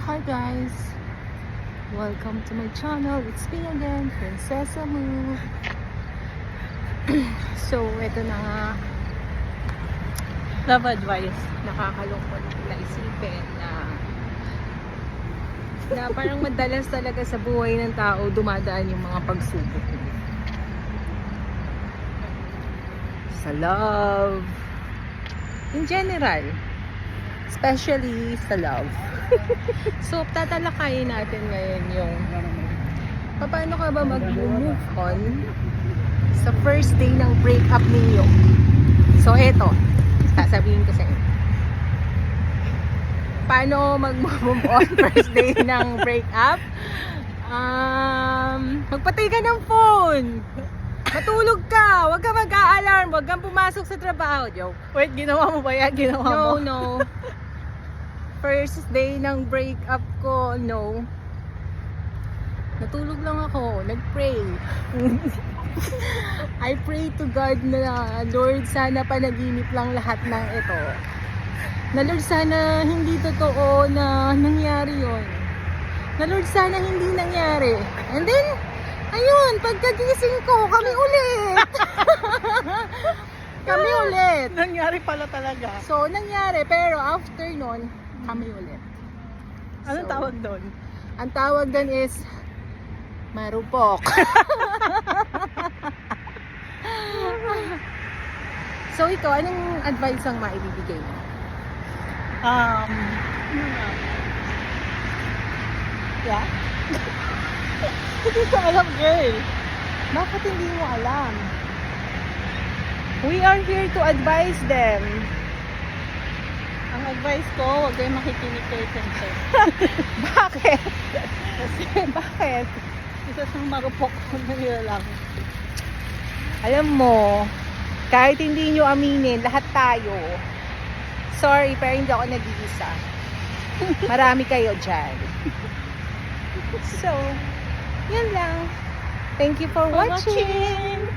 Hi guys! Welcome to my channel. It's me again, Princessa Moo. So, ito na nga. Love advice. Nakakalungkot na isipin na parang madalas talaga sa buhay ng tao dumadaan yung mga pagsubok. Sa love. In general. Especially sa love. So, tatalakayin natin ngayon yung paano ka ba mag-move on sa first day ng breakup ninyo. So, eto. Sasabihin ko sa inyo. Paano mag-move on first day ng breakup? Magpatay ka ng phone. Matulog ka. Huwag ka mag-a-alarm. Huwag kang pumasok sa trabaho. Joke. Wait, ginawa mo ba yan? Ginawa mo? No. First day ng breakup ko, no. Natulog lang ako. Nag-pray. I pray to God na, Lord, sana panaginip lang lahat ng ito. Na Lord, sana hindi totoo na nangyari yon. Na Lord, sana hindi nangyari. And then, ayun, pagkagising ko, kami ulit. Kami ulit. Nangyari pala talaga. So, nangyari, pero after nun, kami ulit. Anong tawag doon? Ang tawag doon is marupok. So, ikaw, anong advice ang maibibigay mo? Ano nga? Yeah? Hindi ko alam, girl. Bakit hindi mo alam? We are here to advise them. Ang advice ko, huwag kayong makikinig kay Princess. Bakit? Bakit? Isa siyang marupok na lang. Alam mo, kahit hindi nyo aminin, lahat tayo. Sorry, pero hindi ako nag-iisa. Marami kayo dyan. So, yun lang. Thank you for watching. Watching.